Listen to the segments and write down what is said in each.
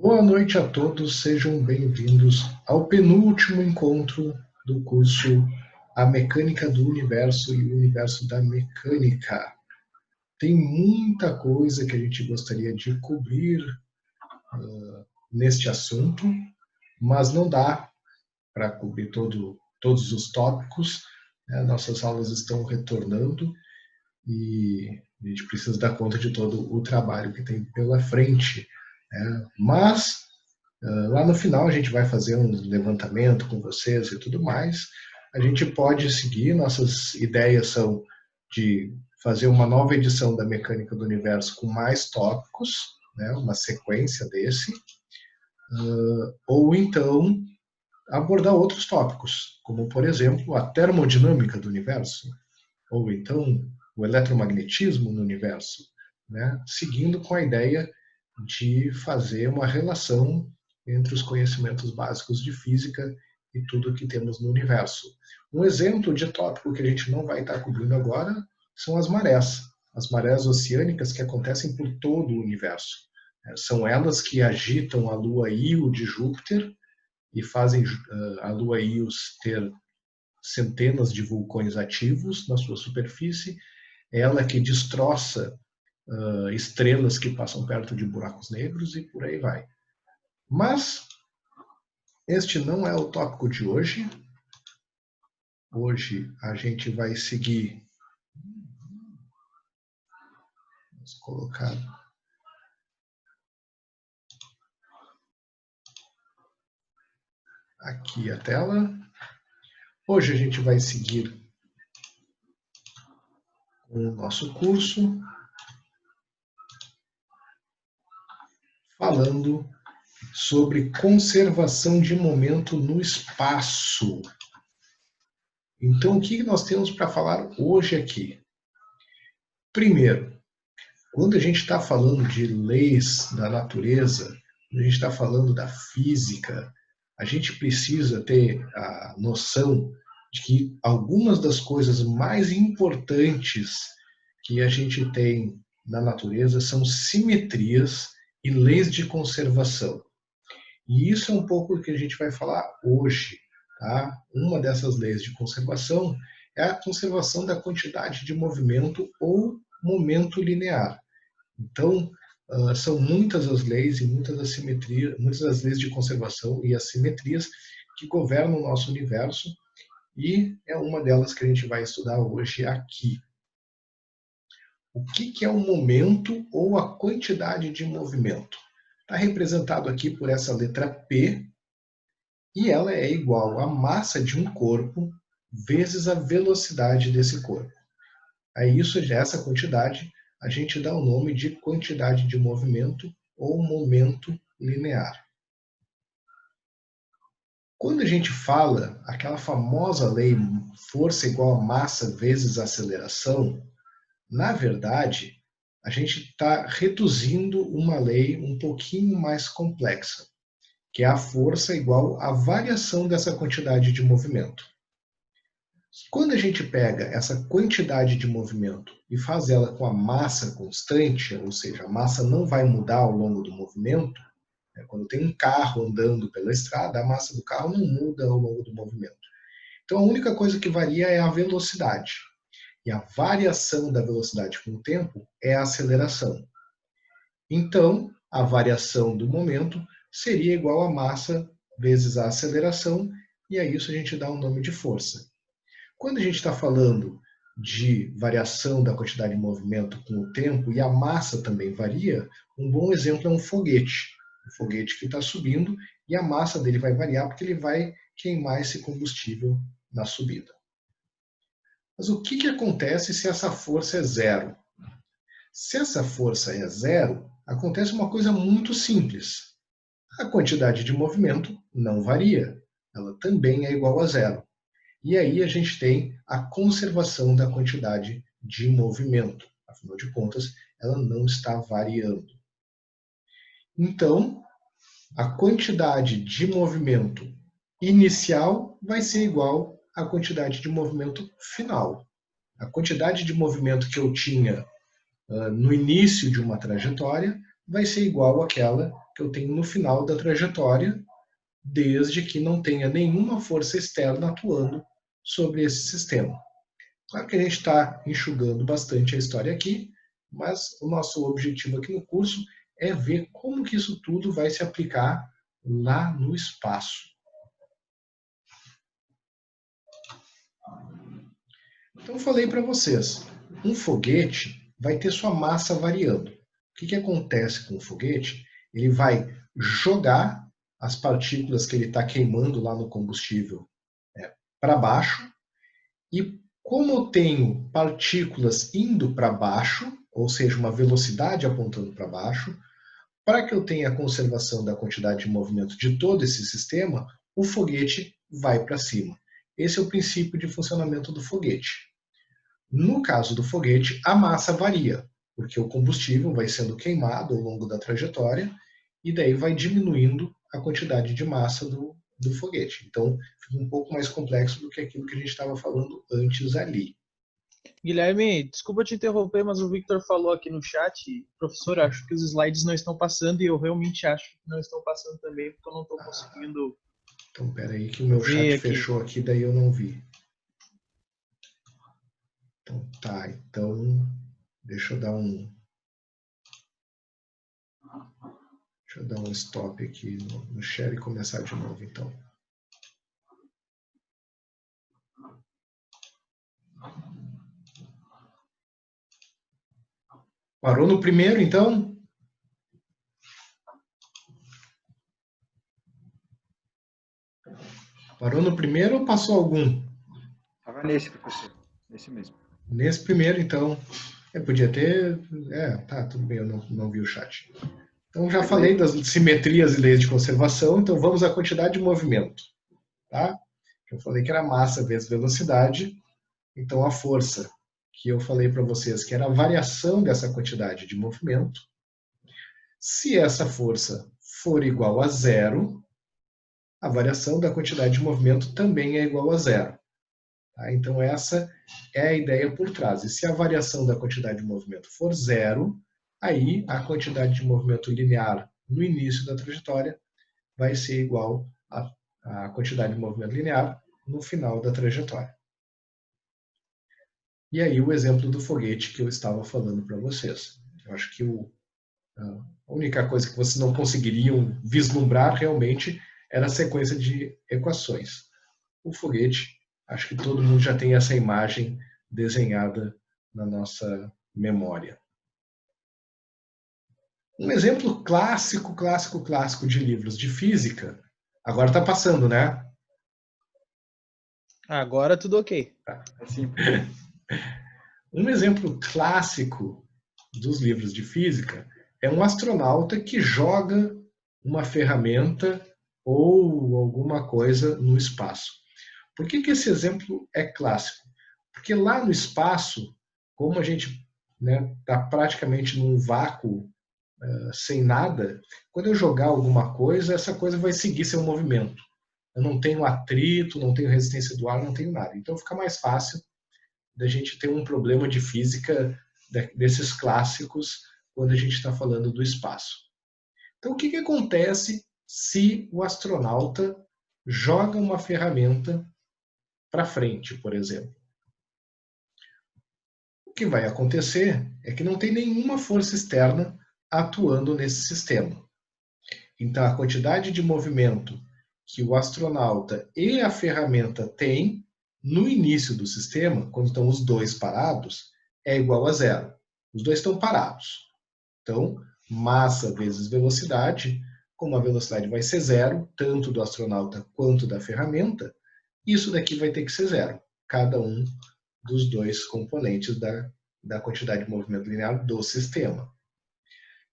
Boa noite a todos, sejam bem-vindos ao penúltimo encontro do curso A Mecânica do Universo e o Universo da Mecânica. Tem muita coisa que a gente gostaria de cobrir neste assunto, mas não dá para cobrir todos os tópicos, né? Nossas aulas estão retornando e a gente precisa dar conta de todo o trabalho que tem pela frente, né? Mas lá no final a gente vai fazer um levantamento com vocês e tudo mais. A gente pode seguir, nossas ideias são de fazer uma nova edição da Mecânica do Universo com mais tópicos, né, uma sequência desse, ou então abordar outros tópicos, como por exemplo a termodinâmica do universo, ou então o eletromagnetismo no universo, né, seguindo com a ideia de fazer uma relação entre os conhecimentos básicos de física e tudo que temos no universo. Um exemplo de tópico que a gente não vai estar cobrindo agora são as marés oceânicas que acontecem por todo o universo. São elas que agitam a lua Io de Júpiter e fazem a lua Io ter centenas de vulcões ativos na sua superfície, ela que destroça estrelas que passam perto de buracos negros e por aí vai. Mas este não é o tópico de hoje. Hoje a gente vai seguir. Vamos colocar aqui a tela. Hoje a gente vai seguir com o nosso curso falando sobre conservação de momento no espaço. Então, o que nós temos para falar hoje aqui? Primeiro, quando a gente está falando de leis da natureza, quando a gente está falando da física, a gente precisa ter a noção de que algumas das coisas mais importantes que a gente tem na natureza são simetrias e leis de conservação. E isso é um pouco o que a gente vai falar hoje. Tá? Uma dessas leis de conservação é a conservação da quantidade de movimento ou momento linear. Então, são muitas as leis e muitas das leis de conservação e as simetrias que governam o nosso universo, e é uma delas que a gente vai estudar hoje aqui. O que é o momento ou a quantidade de movimento? Está representado aqui por essa letra P, e ela é igual à massa de um corpo vezes a velocidade desse corpo. A essa quantidade, a gente dá o nome de quantidade de movimento ou momento linear. Quando a gente fala aquela famosa lei força igual a massa vezes aceleração, na verdade, a gente está reduzindo uma lei um pouquinho mais complexa, que é a força igual à variação dessa quantidade de movimento. Quando a gente pega essa quantidade de movimento e faz ela com a massa constante, ou seja, a massa não vai mudar ao longo do movimento, né? Quando tem um carro andando pela estrada, a massa do carro não muda ao longo do movimento. Então a única coisa que varia é a velocidade. E a variação da velocidade com o tempo é a aceleração. Então, a variação do momento seria igual a massa vezes a aceleração, e a isso a gente dá o nome de força. Quando a gente está falando de variação da quantidade de movimento com o tempo, e a massa também varia, um bom exemplo é um foguete. Um foguete que está subindo, e a massa dele vai variar porque ele vai queimar esse combustível na subida. Mas o que acontece se essa força é zero? Se essa força é zero, acontece uma coisa muito simples. A quantidade de movimento não varia. Ela também é igual a zero. E aí a gente tem a conservação da quantidade de movimento. Afinal de contas, ela não está variando. Então, a quantidade de movimento inicial vai ser igual à quantidade de movimento final. A quantidade de movimento que eu tinha no início de uma trajetória vai ser igual àquela que eu tenho no final da trajetória, desde que não tenha nenhuma força externa atuando sobre esse sistema. Claro que a gente está enxugando bastante a história aqui, mas o nosso objetivo aqui no curso é ver como que isso tudo vai se aplicar lá no espaço. Então, eu falei para vocês, um foguete vai ter sua massa variando. O que acontece com o foguete? Ele vai jogar as partículas que ele está queimando lá no combustível para baixo, e como eu tenho partículas indo para baixo, ou seja, uma velocidade apontando para baixo, para que eu tenha a conservação da quantidade de movimento de todo esse sistema, o foguete vai para cima. Esse é o princípio de funcionamento do foguete. No caso do foguete, a massa varia, porque o combustível vai sendo queimado ao longo da trajetória e daí vai diminuindo a quantidade de massa do foguete. Então, fica um pouco mais complexo do que aquilo que a gente estava falando antes ali. Guilherme, desculpa te interromper, mas o Victor falou aqui no chat, professor, acho que os slides não estão passando, e eu realmente acho que não estão passando também, porque eu não estou conseguindo. Então, peraí que o meu chat aqui fechou aqui, daí eu não vi. Então, tá, então, deixa eu dar um stop aqui no share e começar de novo, então. Parou no primeiro, então? Parou no primeiro ou passou algum? Estava nesse, professor. Nesse mesmo. Nesse primeiro, então. Podia ter... tá, tudo bem, eu não vi o chat. Então, já falei das simetrias e leis de conservação, então vamos à quantidade de movimento. Tá? Eu falei que era massa vezes velocidade, então a força que eu falei para vocês, que era a variação dessa quantidade de movimento. Se essa força for igual a zero, a variação da quantidade de movimento também é igual a zero. Tá? Então essa é a ideia por trás. E se a variação da quantidade de movimento for zero, aí a quantidade de movimento linear no início da trajetória vai ser igual à quantidade de movimento linear no final da trajetória. E aí o exemplo do foguete que eu estava falando para vocês. Eu acho que a única coisa que vocês não conseguiriam vislumbrar realmente era a sequência de equações. O foguete, acho que todo mundo já tem essa imagem desenhada na nossa memória. Um exemplo clássico de livros de física. Agora está passando, né? Agora tudo ok. Assim. Um exemplo clássico dos livros de física é um astronauta que joga uma ferramenta ou alguma coisa no espaço. Por que esse exemplo é clássico? Porque lá no espaço, como a gente está praticamente num vácuo sem nada, quando eu jogar alguma coisa, essa coisa vai seguir seu movimento. Eu não tenho atrito, não tenho resistência do ar, não tenho nada. Então fica mais fácil da gente ter um problema de física desses clássicos quando a gente está falando do espaço. Então, o que acontece se o astronauta joga uma ferramenta para frente, por exemplo? O que vai acontecer é que não tem nenhuma força externa atuando nesse sistema. Então, a quantidade de movimento que o astronauta e a ferramenta têm no início do sistema, quando estão os dois parados, é igual a zero. Os dois estão parados. Então, massa vezes velocidade, como a velocidade vai ser zero, tanto do astronauta quanto da ferramenta, isso daqui vai ter que ser zero, cada um dos dois componentes da quantidade de movimento linear do sistema.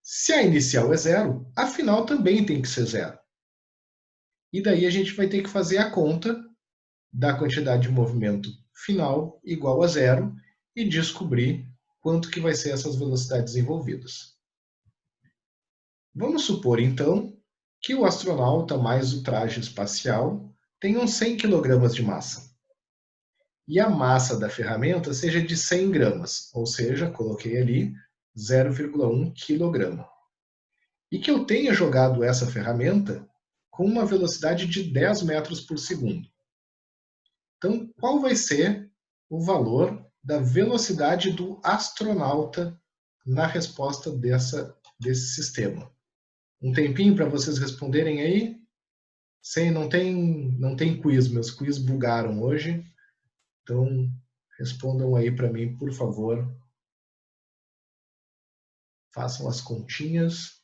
Se a inicial é zero, a final também tem que ser zero. E daí a gente vai ter que fazer a conta da quantidade de movimento final igual a zero e descobrir quanto que vai ser essas velocidades envolvidas. Vamos supor, então, que o astronauta mais o traje espacial tenham 100 kg de massa. E a massa da ferramenta seja de 100 gramas, ou seja, coloquei ali 0,1 kg. e que eu tenha jogado essa ferramenta com uma velocidade de 10 metros por segundo. Então, qual vai ser o valor da velocidade do astronauta na resposta desse sistema? Um tempinho para vocês responderem aí? Não tem quiz, meus quiz bugaram hoje. Então, respondam aí para mim, por favor. Façam as continhas.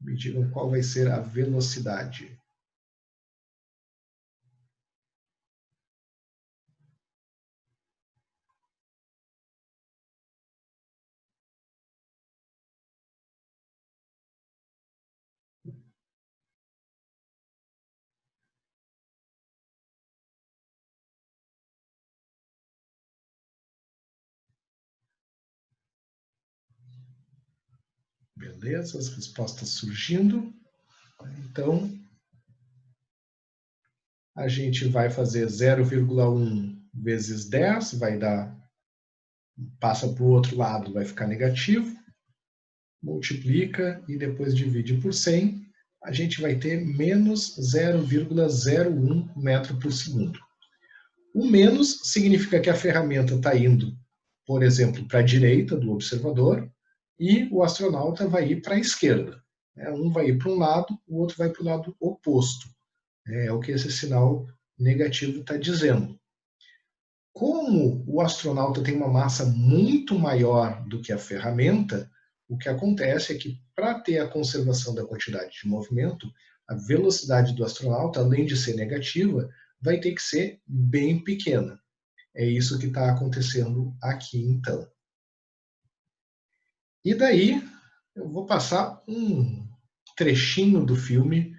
Me digam qual vai ser a velocidade. Beleza, as respostas surgindo. Então, a gente vai fazer 0,1 vezes 10, vai dar, passa para o outro lado, vai ficar negativo, multiplica e depois divide por 100, a gente vai ter menos 0,01 metro por segundo. O menos significa que a ferramenta está indo, por exemplo, para a direita do observador e o astronauta vai ir para a esquerda. Um vai ir para um lado, o outro vai para o lado oposto. É o que esse sinal negativo está dizendo. Como o astronauta tem uma massa muito maior do que a ferramenta, o que acontece é que, para ter a conservação da quantidade de movimento, a velocidade do astronauta, além de ser negativa, vai ter que ser bem pequena. É isso que está acontecendo aqui, então. E daí, eu vou passar um trechinho do filme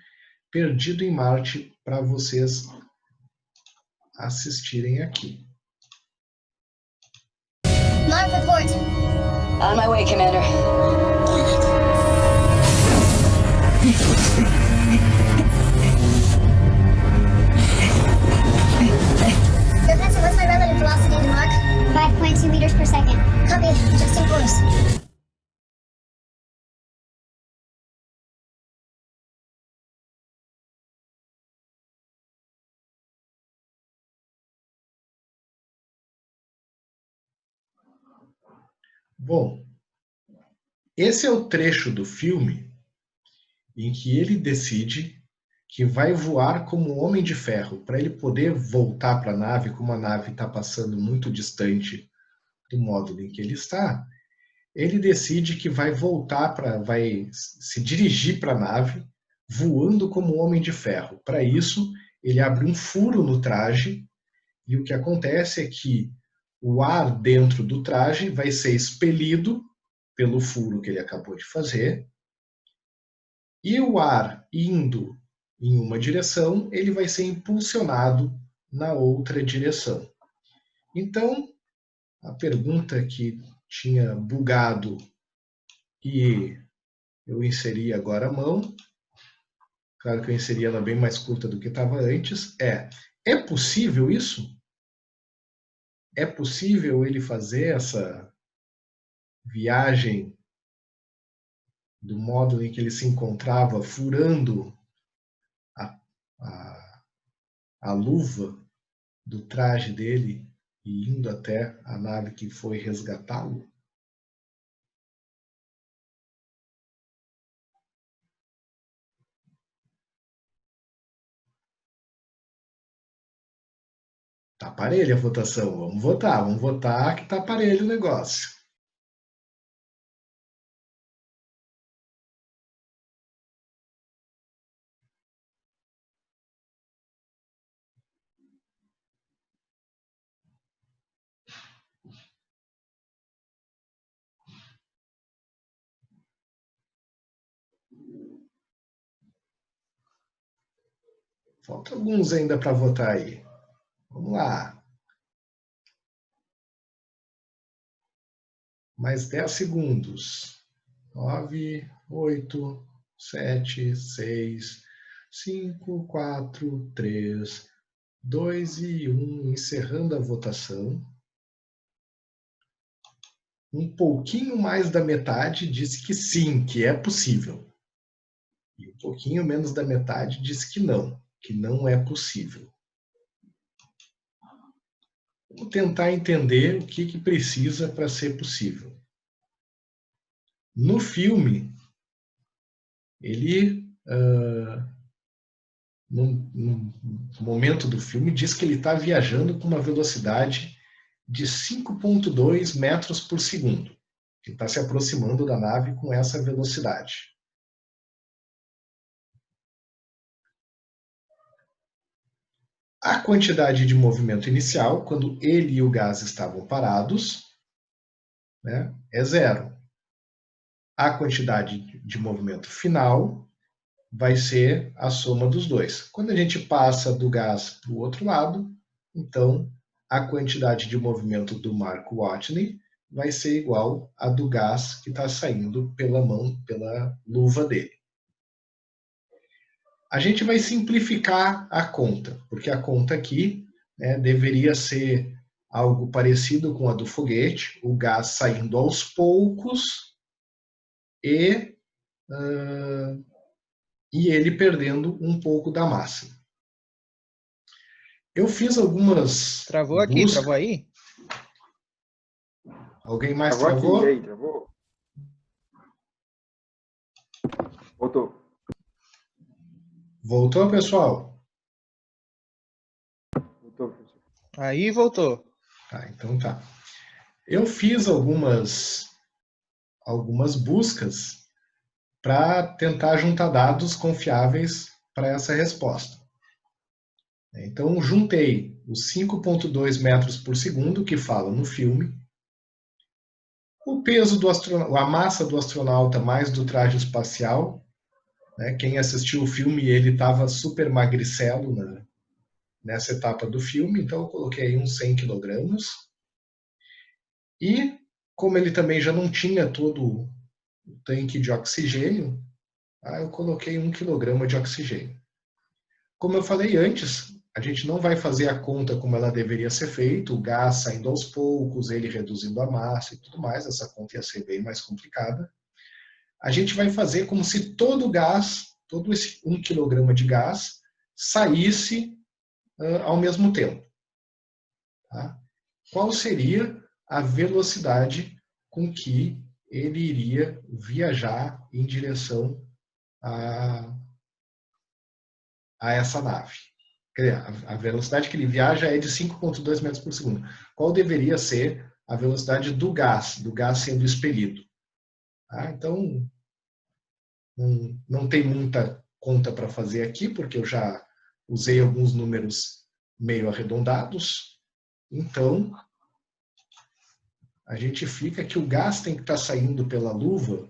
Perdido em Marte para vocês assistirem aqui. Mark report. On my way, Commander. Professor, what's my relative velocity to Mark? 5.2 meters per second. Copy. Adjusting course. Bom, esse é o trecho do filme em que ele decide que vai voar como Homem de Ferro, para ele poder voltar para a nave, como a nave está passando muito distante do módulo em que ele está, ele decide que vai vai se dirigir para a nave, voando como Homem de Ferro. Para isso, ele abre um furo no traje, e o que acontece é que o ar dentro do traje vai ser expelido pelo furo que ele acabou de fazer, e o ar indo em uma direção, ele vai ser impulsionado na outra direção. Então, a pergunta que tinha bugado e eu inseri agora a mão, claro que eu inseri ela bem mais curta do que estava antes, é possível isso? É possível ele fazer essa viagem do módulo em que ele se encontrava, furando a luva do traje dele e indo até a nave que foi resgatá-lo? Tá parelha a votação, vamos votar que tá parelho o negócio. Falta alguns ainda para votar aí. Vamos lá. Mais 10 segundos. 9, 8, 7, 6, 5, 4, 3, 2 e 1. Encerrando a votação. Um pouquinho mais da metade disse que sim, que é possível. E um pouquinho menos da metade diz que não é possível. Vamos tentar entender o que precisa para ser possível. No filme, ele, no momento do filme, diz que ele está viajando com uma velocidade de 5,2 metros por segundo. Ele está se aproximando da nave com essa velocidade. A quantidade de movimento inicial, quando ele e o gás estavam parados, né, é 0. A quantidade de movimento final vai ser a soma dos dois. Quando a gente passa do gás para o outro lado, então a quantidade de movimento do Mark Watney vai ser igual à do gás que está saindo pela mão, pela luva dele. A gente vai simplificar a conta, porque a conta aqui, né, deveria ser algo parecido com a do foguete, o gás saindo aos poucos e ele perdendo um pouco da massa. Eu fiz algumas... Travou aqui, travou aí? Alguém mais Travou? travou? Aqui, e aí, travou? Voltou. Voltou, pessoal? Voltou, professor. Aí voltou. Tá, então tá. Eu fiz algumas buscas para tentar juntar dados confiáveis para essa resposta. Então, juntei os 5,2 metros por segundo que fala no filme, o peso do astronauta, a massa do astronauta mais do traje espacial, né? Quem assistiu o filme, ele estava super magricelo nessa etapa do filme, então eu coloquei aí uns 100 quilogramas. E, como ele também já não tinha todo o tanque de oxigênio, eu coloquei 1 quilograma de oxigênio. Como eu falei antes, a gente não vai fazer a conta como ela deveria ser feita, o gás saindo aos poucos, ele reduzindo a massa e tudo mais, essa conta ia ser bem mais complicada. A gente vai fazer como se todo o gás, todo esse 1 quilograma de gás, saísse ao mesmo tempo. Tá? Qual seria a velocidade com que ele iria viajar em direção a essa nave? A velocidade que ele viaja é de 5,2 metros por segundo. Qual deveria ser a velocidade do gás sendo expelido? Tá? Então, não tem muita conta para fazer aqui, porque eu já usei alguns números meio arredondados. Então, a gente fica que o gás tem que estar saindo pela luva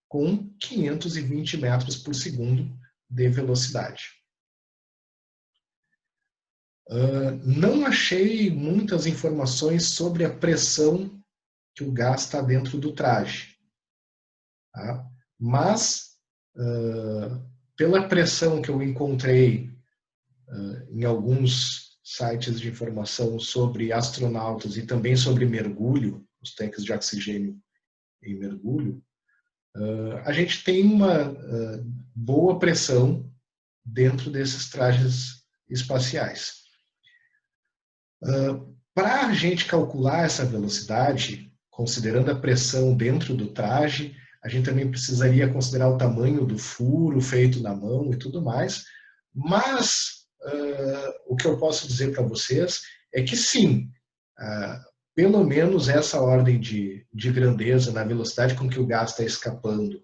com 520 metros por segundo de velocidade. Não achei muitas informações sobre a pressão que o gás está dentro do traje. Tá? Mas, pela pressão que eu encontrei em alguns sites de informação sobre astronautas e também sobre mergulho, os tanques de oxigênio em mergulho, a gente tem uma boa pressão dentro desses trajes espaciais. Para a gente calcular essa velocidade, considerando a pressão dentro do traje, a gente também precisaria considerar o tamanho do furo feito na mão e tudo mais, mas o que eu posso dizer para vocês é que sim, pelo menos essa ordem de grandeza na velocidade com que o gás está escapando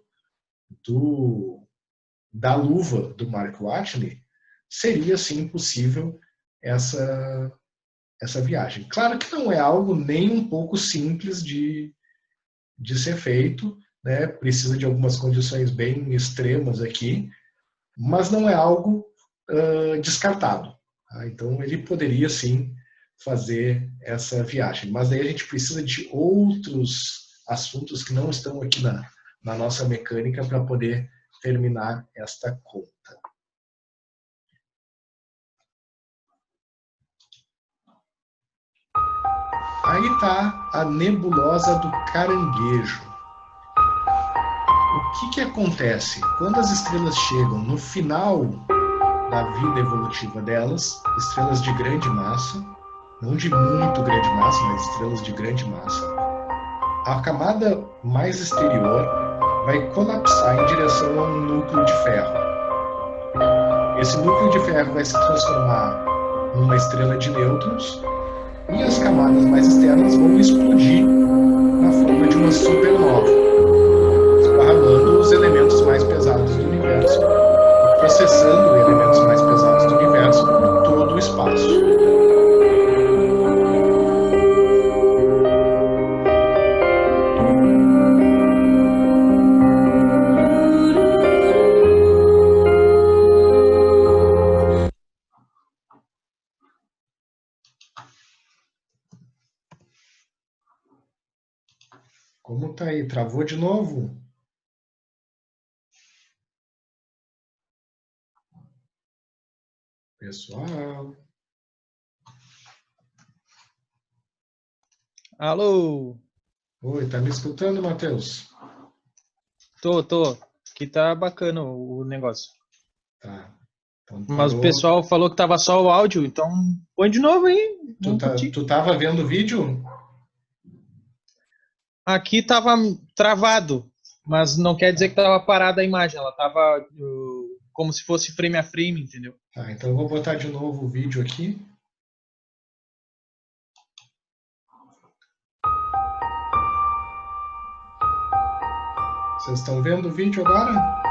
da luva do Mark Watney, seria sim possível essa viagem. Claro que não é algo nem um pouco simples de ser feito, né? Precisa de algumas condições bem extremas aqui, mas não é algo descartado. Tá? Então ele poderia sim fazer essa viagem, mas aí a gente precisa de outros assuntos que não estão aqui na nossa mecânica para poder terminar esta conta. Aí está a nebulosa do Caranguejo. O que acontece? Quando as estrelas chegam no final da vida evolutiva delas, estrelas de grande massa, não de muito grande massa, mas estrelas de grande massa, a camada mais exterior vai colapsar em direção a um núcleo de ferro. Esse núcleo de ferro vai se transformar numa estrela de nêutrons e as camadas mais externas vão explodir na forma de uma supernova, esparramando os elementos mais pesados do universo, processando elementos mais pesados do universo por todo o espaço. Como tá aí? Travou de novo? Pessoal. Alô? Oi, tá me escutando, Matheus? Tô. Aqui tá bacana o negócio. Tá. Então, Mas o parou. pessoal falou que tava só o áudio, então põe de novo aí. Vamos curtir. Tu tava vendo o vídeo? Aqui tava travado, mas não quer dizer que tava parada a imagem. Ela tava como se fosse frame a frame, entendeu? Tá, então eu vou botar de novo o vídeo aqui. Vocês estão vendo o vídeo agora?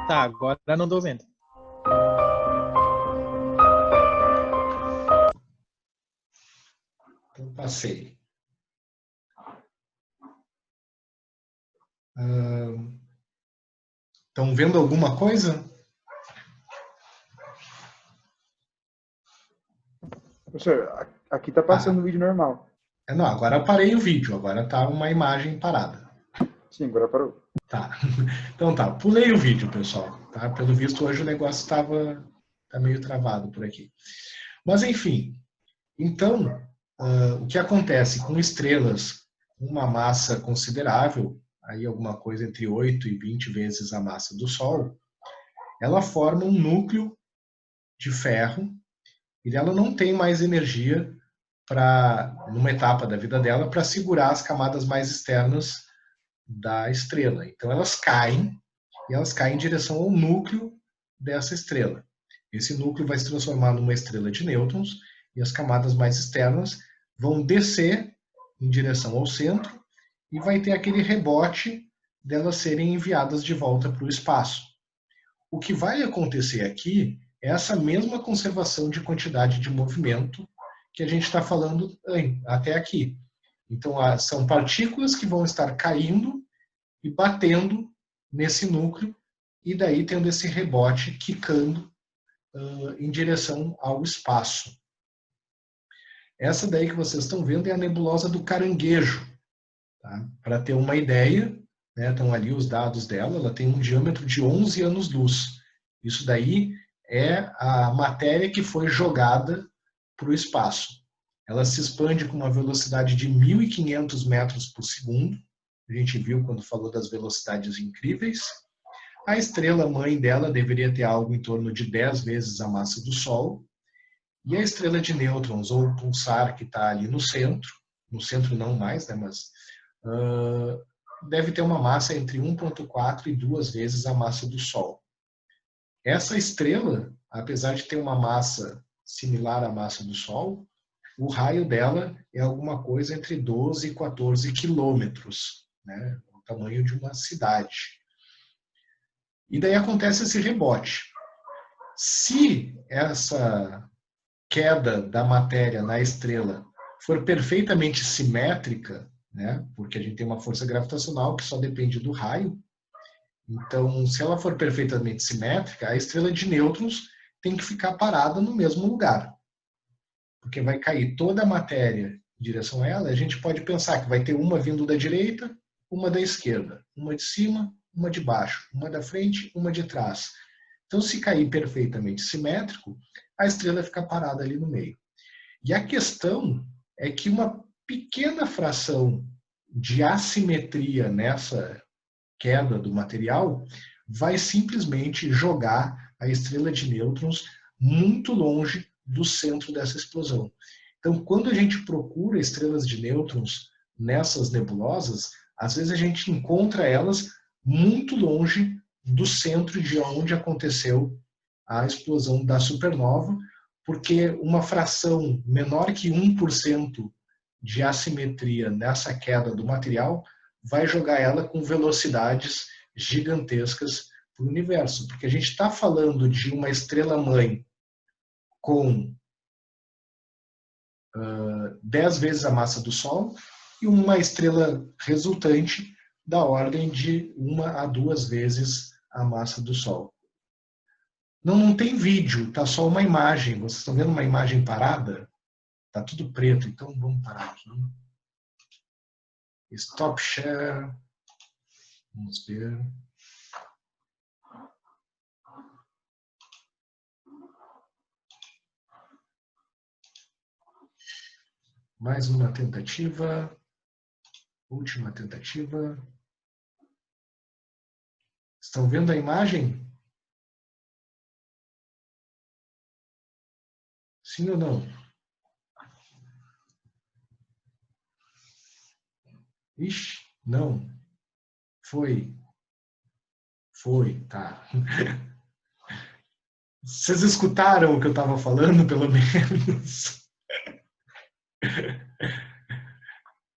Tá, agora não tô vendo. Então passei. Estão vendo alguma coisa? Professor, aqui tá passando o vídeo normal. Não, agora parei o vídeo, agora tá uma imagem parada. Sim, agora parou. Tá. Então tá, pulei o vídeo, pessoal. Tá? Pelo visto, hoje o negócio tá meio travado por aqui. Mas enfim, então, o que acontece com estrelas com uma massa considerável, aí alguma coisa entre 8 e 20 vezes a massa do Sol, ela forma um núcleo de ferro e ela não tem mais energia numa etapa da vida dela, para segurar as camadas mais externas da estrela. Então elas caem, e elas caem em direção ao núcleo dessa estrela. Esse núcleo vai se transformar numa estrela de nêutrons, e as camadas mais externas vão descer em direção ao centro, e vai ter aquele rebote delas serem enviadas de volta para o espaço. O que vai acontecer aqui é essa mesma conservação de quantidade de movimento que a gente está falando até aqui. Então, são partículas que vão estar caindo e batendo nesse núcleo, e daí tendo esse rebote quicando em direção ao espaço. Essa daí que vocês estão vendo é a nebulosa do Caranguejo. Tá? Para ter uma ideia, né, estão ali os dados dela, ela tem um diâmetro de 11 anos-luz. Isso daí é a matéria que foi jogada para o espaço. Ela se expande com uma velocidade de 1.500 metros por segundo. A gente viu quando falou das velocidades incríveis. A estrela-mãe dela deveria ter algo em torno de 10 vezes a massa do Sol. E a estrela de nêutrons, ou pulsar, que está ali no centro não mais, né, mas deve ter uma massa entre 1,4 e 2 vezes a massa do Sol. Essa estrela, apesar de ter uma massa similar à massa do Sol, o raio dela é alguma coisa entre 12 e 14 quilômetros, né? O tamanho de uma cidade. E daí acontece esse rebote. Se essa queda da matéria na estrela for perfeitamente simétrica, né? Porque a gente tem uma força gravitacional que só depende do raio, então, se ela for perfeitamente simétrica, a estrela de nêutrons tem que ficar parada no mesmo lugar. Porque vai cair toda a matéria em direção a ela, a gente pode pensar que vai ter uma vindo da direita, uma da esquerda, uma de cima, uma de baixo, uma da frente, uma de trás. Então, se cair perfeitamente simétrico, a estrela fica parada ali no meio. E a questão é que uma pequena fração de assimetria nessa queda do material vai simplesmente jogar a estrela de nêutrons muito longe do centro dessa explosão. Então, quando a gente procura estrelas de nêutrons nessas nebulosas, às vezes a gente encontra elas muito longe do centro de onde aconteceu a explosão da supernova, porque uma fração menor que 1% de assimetria nessa queda do material vai jogar ela com velocidades gigantescas para o universo. Porque a gente está falando de uma estrela-mãe com 10 vezes a massa do Sol e uma estrela resultante da ordem de 1 a 2 vezes a massa do Sol. Não tem vídeo, tá só uma imagem. Vocês estão vendo uma imagem parada? Tá tudo preto, então vamos parar aqui. Stop share. Vamos ver. Mais uma tentativa. Última tentativa. Estão vendo a imagem? Sim ou não? Ixi, não. Foi. Foi, tá. Vocês escutaram o que eu estava falando, pelo menos?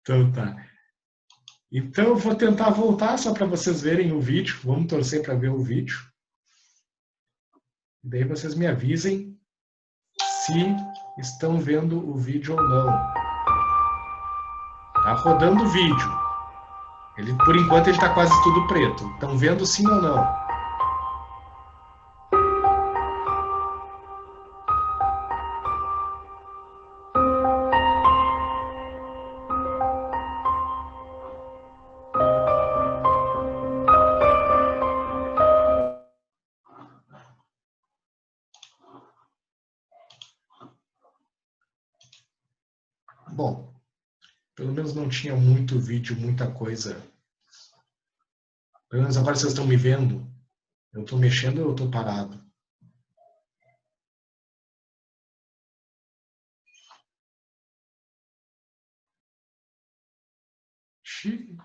Então tá. Então eu vou tentar voltar só para vocês verem o vídeo. Vamos torcer para ver o vídeo. E daí vocês me avisem se estão vendo o vídeo ou não. Tá rodando o vídeo. Por enquanto ele está quase tudo preto. Estão vendo sim ou não? Bom, pelo menos não tinha muito vídeo, muita coisa. Pelo menos agora vocês estão me vendo. Eu estou mexendo ou eu estou parado? Xiii.